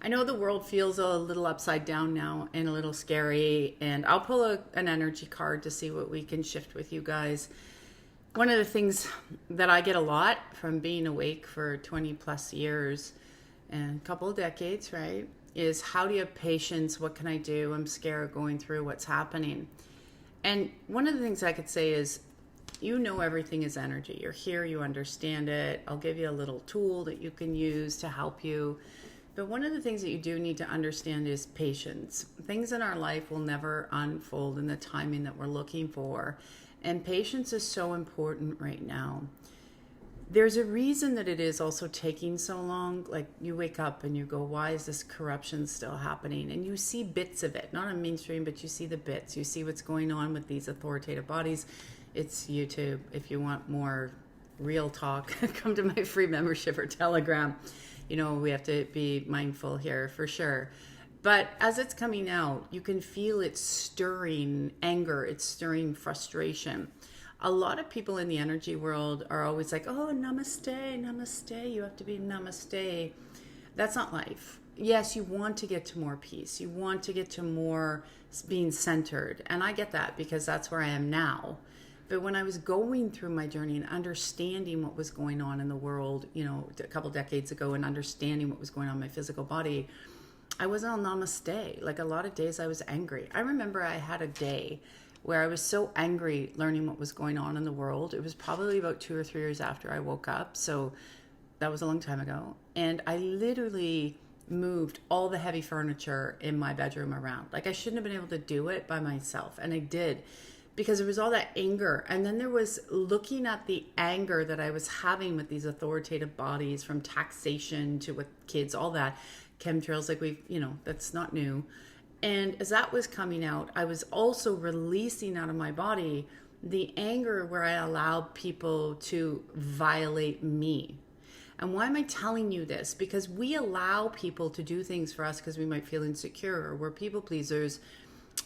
I know the world feels a little upside down now and a little scary, and I'll pull an energy card to see what we can shift with you guys. One of the things that I get a lot from being awake for 20 plus years and a couple of decades, right, is how do you have patience? What can I do? I'm scared going through what's happening. And one of the things I could say is, you know, everything is energy. You're here, you understand it. I'll give you a little tool that you can use to help you. But one of the things that you do need to understand is patience. Things in our life will never unfold in the timing that we're looking for. And patience is so important right now. There's a reason that it is also taking so long. Like, you wake up and you go, why is this corruption still happening? And you see bits of it, not on mainstream, but you see the bits. You see what's going on with these authoritative bodies. It's YouTube. If you want more real talk, come to my free membership or Telegram. You know, we have to be mindful here for sure. But as it's coming out, you can feel it stirring anger, it's stirring frustration. A lot of people in the energy world are always like, oh, namaste, namaste. You have to be namaste. That's not life. Yes, you want to get to more peace. You want to get to more being centered. And I get that because that's where I am now. But when I was going through my journey and understanding what was going on in the world, you know, a couple decades ago, and understanding what was going on in my physical body, I wasn't on namaste. Like, a lot of days I was angry. I remember I had a day where I was so angry learning what was going on in the world. It was probably about 2 or 3 years after I woke up. So that was a long time ago. And I literally moved all the heavy furniture in my bedroom around. Like, I shouldn't have been able to do it by myself. And I did, because there was all that anger. And then there was looking at the anger that I was having with these authoritative bodies, from taxation to with kids, all that, chemtrails, like that's not new. And as that was coming out, I was also releasing out of my body the anger where I allowed people to violate me. And why am I telling you this? Because we allow people to do things for us because we might feel insecure, or we're people pleasers.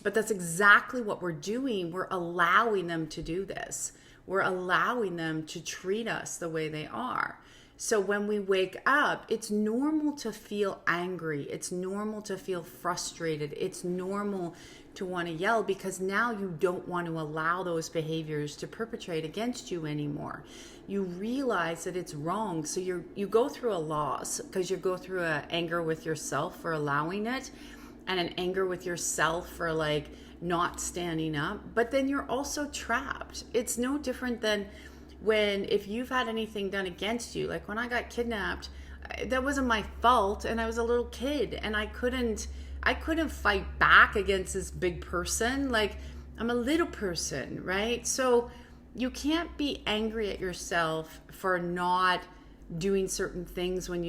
But that's exactly what we're doing. We're allowing them to do this. We're allowing them to treat us the way they are. So when we wake up, it's normal to feel angry. It's normal to feel frustrated. It's normal to want to yell, because now you don't want to allow those behaviors to perpetrate against you anymore. You realize that it's wrong. So you go through a loss, because you go through an anger with yourself for allowing it, and an anger with yourself for like not standing up. But then you're also trapped. It's no different than if you've had anything done against you. Like when I got kidnapped, that wasn't my fault, and I was a little kid, and I couldn't fight back against this big person. Like, I'm a little person, right? So you can't be angry at yourself for not doing certain things when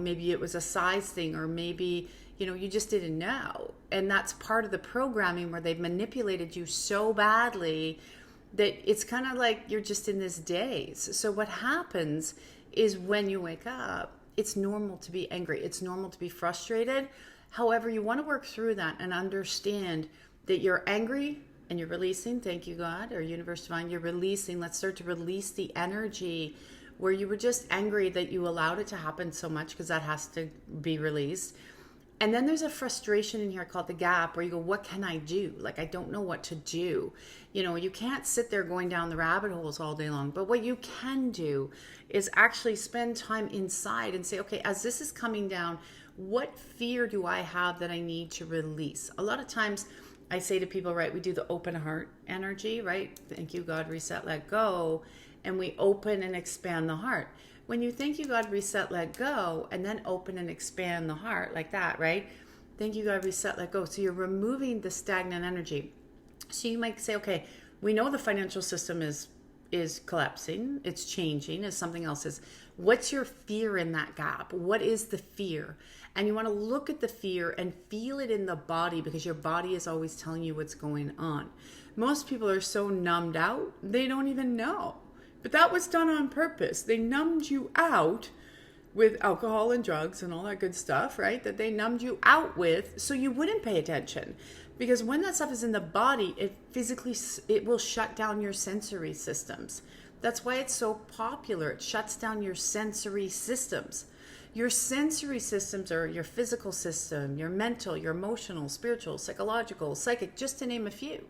maybe it was a size thing, or maybe you just didn't know. And that's part of the programming where they've manipulated you so badly that it's kind of like you're just in this daze. So what happens is, when you wake up, it's normal to be angry. It's normal to be frustrated. However, you want to work through that and understand that you're angry and you're releasing. Thank you, God, or Universe Divine. You're releasing. Let's start to release the energy where you were just angry that you allowed it to happen so much, because that has to be released. And then there's a frustration in here called the gap, where you go, what can I do? Like, I don't know what to do. You can't sit there going down the rabbit holes all day long. But what you can do is actually spend time inside and say, okay, as this is coming down, what fear do I have that I need to release? A lot of times I say to people, right, we do the open heart energy, right? Thank you, God, reset, let go. And we open and expand the heart. When you thank you, God, reset, let go, and then open and expand the heart like that, right? Thank you, God, reset, let go. So you're removing the stagnant energy. So you might say, okay, we know the financial system is collapsing. It's changing as something else is. What's your fear in that gap? What is the fear? And you want to look at the fear and feel it in the body, because your body is always telling you what's going on. Most people are so numbed out, they don't even know. But that was done on purpose. They numbed you out with alcohol and drugs and all that good stuff, right? That they numbed you out with, so you wouldn't pay attention. Because when that stuff is in the body, it will shut down your sensory systems. That's why it's so popular. It shuts down your sensory systems. Your sensory systems are your physical system, your mental, your emotional, spiritual, psychological, psychic, just to name a few.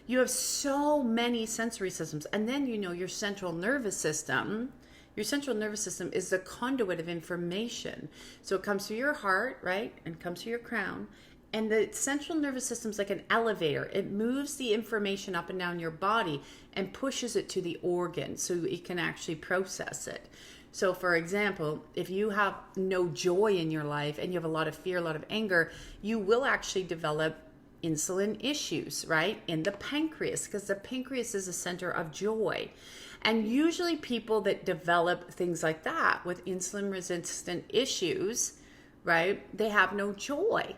You have so many sensory systems. And then, your central nervous system. Your central nervous system is the conduit of information. So it comes through your heart, right? And comes through your crown. And the central nervous system is like an elevator. It moves the information up and down your body and pushes it to the organ so it can actually process it. So for example, if you have no joy in your life and you have a lot of fear, a lot of anger, you will actually develop insulin issues, right? In the pancreas, because the pancreas is the center of joy. And usually people that develop things like that with insulin resistant issues, right? They have no joy.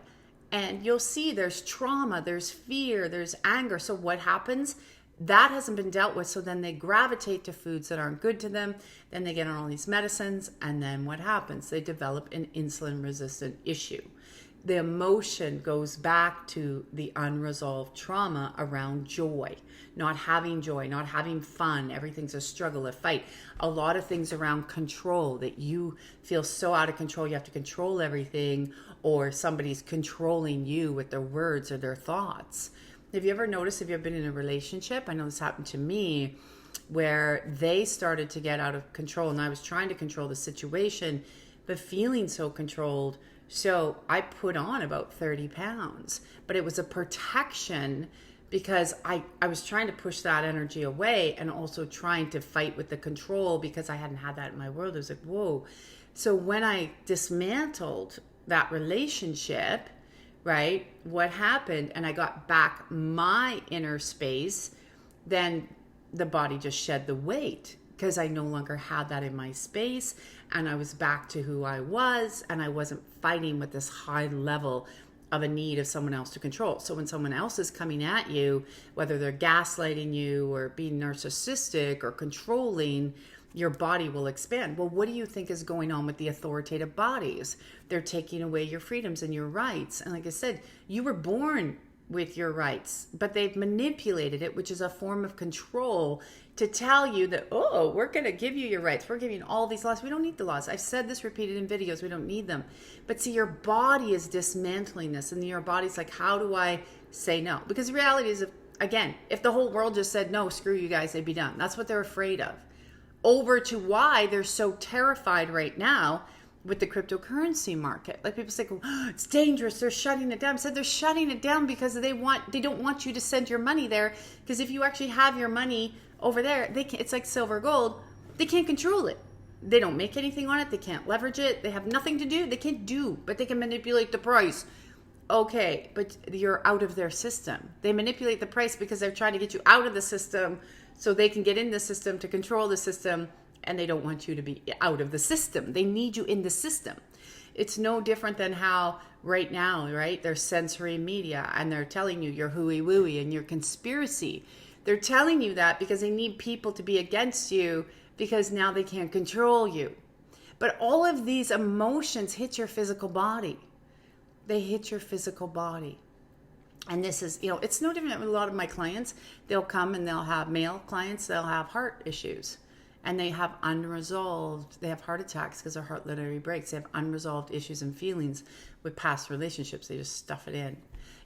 And you'll see there's trauma, there's fear, there's anger. So what happens? That hasn't been dealt with. So then they gravitate to foods that aren't good to them. Then they get on all these medicines. And then what happens? They develop an insulin resistant issue. The emotion goes back to the unresolved trauma around joy, not having joy, not having fun. Everything's a struggle, a fight. A lot of things around control, that you feel so out of control, you have to control everything, or somebody's controlling you with their words or their thoughts. Have you ever noticed, if you've been in a relationship, I know this happened to me, where they started to get out of control and I was trying to control the situation, but feeling so controlled. So I put on about 30 pounds, but it was a protection because I was trying to push that energy away and also trying to fight with the control because I hadn't had that in my world. It was like, whoa. So when I dismantled that relationship, right, what happened, and I got back my inner space, then the body just shed the weight because I no longer had that in my space, and I was back to who I was, and I wasn't fighting with this high level of a need of someone else to control. So when someone else is coming at you, whether they're gaslighting you or being narcissistic or controlling, your body will expand. Well, what do you think is going on with the authoritative bodies? They're taking away your freedoms and your rights. And like I said, you were born with your rights, but they've manipulated it, which is a form of control, to tell you that, oh, we're going to give you your rights. We're giving you all these laws. We don't need the laws. I've said this repeated in videos. We don't need them. But see, your body is dismantling this, and your body's like, how do I say no? Because the reality is, if the whole world just said, no, screw you guys, they'd be done. That's what they're afraid of. Over to why they're so terrified right now with the cryptocurrency market. Like people say, oh, it's dangerous, they're shutting it down. I said they're shutting it down because they don't want you to send your money there, because if you actually have your money over there, it's like silver gold, they can't control it. They don't make anything on it, they can't leverage it, they have nothing to do, they can't do, but they can manipulate the price. Okay, but you're out of their system. They manipulate the price because they're trying to get you out of the system so they can get in the system to control the system, and they don't want you to be out of the system. They need you in the system. It's no different than how right now, right, there's sensory media and they're telling you you're hooey-wooey and you're conspiracy. They're telling you that because they need people to be against you because now they can't control you. But all of these emotions hit your physical body. They hit your physical body. And this is, it's no different with a lot of my clients. They'll come and they'll have male clients, they'll have heart issues. And they have they have heart attacks because their heart literally breaks. They have unresolved issues and feelings with past relationships. They just stuff it in.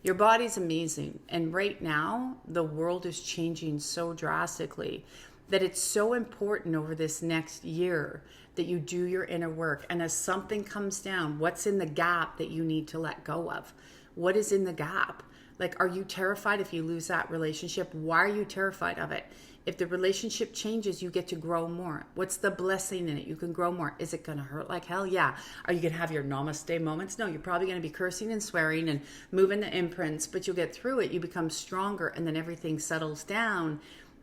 Your body's amazing. And right now, the world is changing so drastically that it's so important over this next year that you do your inner work. And as something comes down, what's in the gap that you need to let go of? What is in the gap? Like, are you terrified if you lose that relationship? Why are you terrified of it? If the relationship changes, you get to grow more. What's the blessing in it? You can grow more. Is it going to hurt like hell? Yeah. Are you going to have your namaste moments? No, you're probably going to be cursing and swearing and moving the imprints, but you'll get through it. You become stronger, and then everything settles down.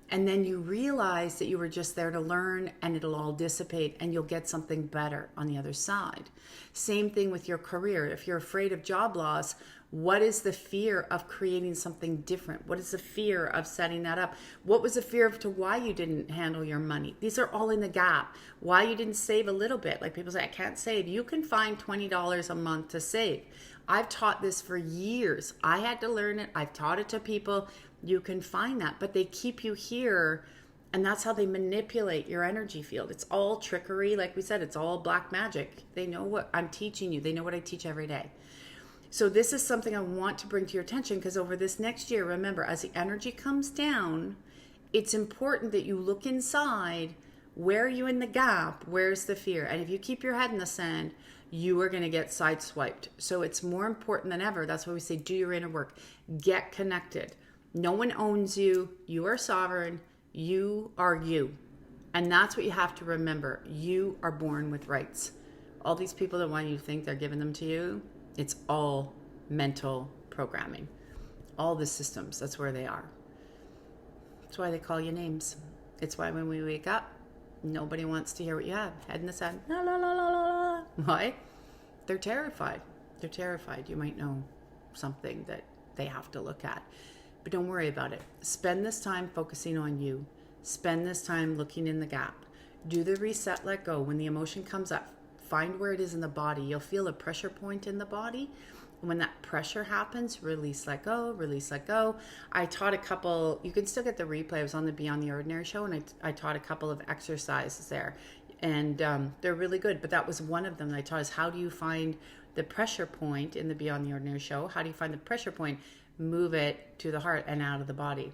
And then you realize that you were just there to learn, and it'll all dissipate, and you'll get something better on the other side. Same thing with your career. If you're afraid of job loss, what is the fear of creating something different? What is the fear of setting that up? What was the fear of to why you didn't handle your money? These are all in the gap. Why you didn't save a little bit. Like people say, I can't save. You can find $20 a month to save. I've taught this for years. I had to learn it. I've taught it to people. You can find that, but they keep you here And that's how they manipulate your energy field. It's all trickery. Like we said, it's all black magic. They know what I'm teaching you. They know what I teach every day. So this is something I want to bring to your attention, because over this next year, remember, as the energy comes down, it's important that you look inside. Where are you in the gap? Where's the fear? And if you keep your head in the sand, you are going to get sideswiped. So it's more important than ever. That's why we say, do your inner work. Get connected. No one owns you. You are sovereign. You are you. And that's what you have to remember. You are born with rights. All these people that want you to think they're giving them to you, it's all mental programming. All the systems, that's where they are. That's why they call you names. It's why when we wake up, nobody wants to hear what you have. Head in the sand. La, la, la, la, la, la. Why? They're terrified. They're terrified. You might know something that they have to look at. But don't worry about it. Spend this time focusing on you. Spend this time looking in the gap. Do the reset, let go. When the emotion comes up, find where it is in the body. You'll feel a pressure point in the body. When that pressure happens, release, let go, release, let go. I taught a couple, you can still get the replay. I was on the Beyond the Ordinary show, and I taught a couple of exercises there. And they're really good. But that was one of them that I taught, is how do you find the pressure point in the Beyond the Ordinary show? How do you find the pressure point? Move it to the heart and out of the body.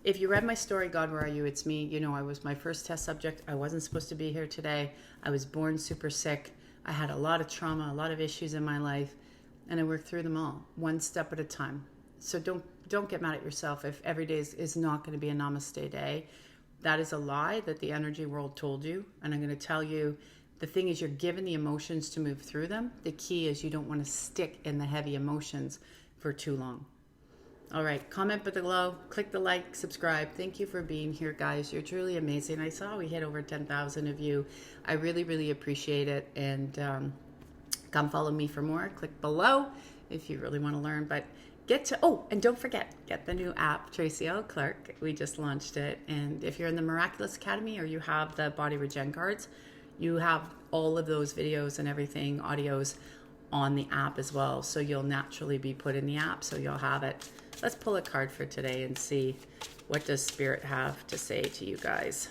If you read my story, God, Where Are You? It's me. You know, I was my first test subject. I wasn't supposed to be here today. I was born super sick. I had a lot of trauma, a lot of issues in my life, and I worked through them all, one step at a time. So don't get mad at yourself if every day is not going to be a namaste day. That is a lie that the energy world told you. And I'm going to tell you, the thing is, you're given the emotions to move through them. The key is you don't want to stick in the heavy emotions for too long. All right, comment below, click the like, subscribe. Thank you for being here, guys. You're truly amazing. I saw we hit over 10,000 of you. I really, really appreciate it. And come follow me for more. Click below if you really want to learn. But and don't forget, get the new app, Tracy L. Clark. We just launched it. And if you're in the Miraculous Academy or you have the Body Regen cards, you have all of those videos and everything, audios, on the app as well. So you'll naturally be put in the app, so you'll have it. Let's pull a card for today and see, what does Spirit have to say to you guys?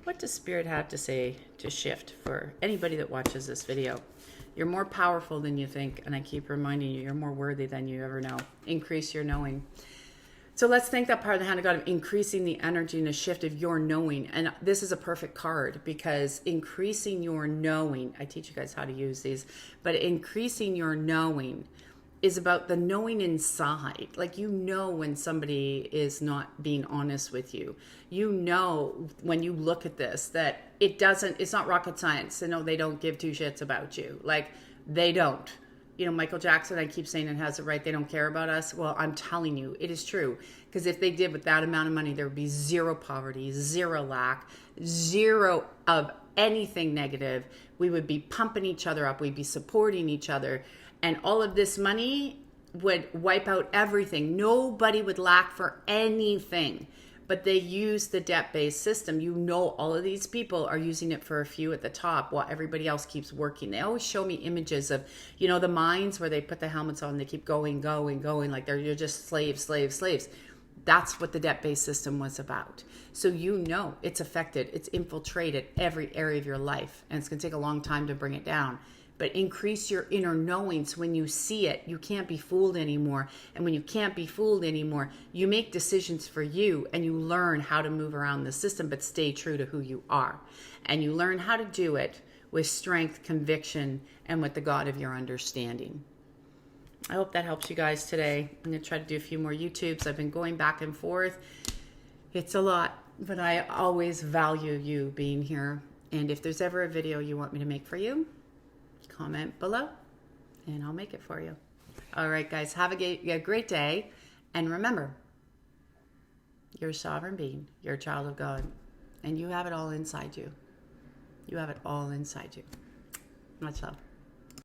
What does Spirit have to say to shift for anybody that watches this video? You're more powerful than you think, and I keep reminding you, you're more worthy than you ever know. Increase your knowing. So let's thank that part of the hand of God of increasing the energy and the shift of your knowing. And this is a perfect card, because increasing your knowing, I teach you guys how to use these, but increasing your knowing is about the knowing inside. Like, you know when somebody is not being honest with you. You know when you look at this that it's not rocket science. No, they don't give two shits about you. Like, they don't. You know, Michael Jackson, I keep saying it has it right. They don't care about us. Well, I'm telling you, it is true. Because if they did with that amount of money, there would be zero poverty, zero lack, zero of anything negative. We would be pumping each other up. We'd be supporting each other. And all of this money would wipe out everything. Nobody would lack for anything. But they use the debt-based system. You know, all of these people are using it for a few at the top while everybody else keeps working. They always show me images of, you know, the mines where they put the helmets on, they keep going, like you're just slaves. That's what the debt-based system was about. So you know it's affected, it's infiltrated every area of your life, and it's going to take a long time to bring it down. But increase your inner knowing, so when you see it, you can't be fooled anymore. And when you can't be fooled anymore, you make decisions for you, and you learn how to move around the system, but stay true to who you are. And you learn how to do it with strength, conviction, and with the God of your understanding. I hope that helps you guys today. I'm going to try to do a few more YouTubes. I've been going back and forth. It's a lot, but I always value you being here. And if there's ever a video you want me to make for you, comment below and I'll make it for you. All right, guys, have a great day. And remember, you're a sovereign being. You're a child of God. And you have it all inside you. You have it all inside you. Much love.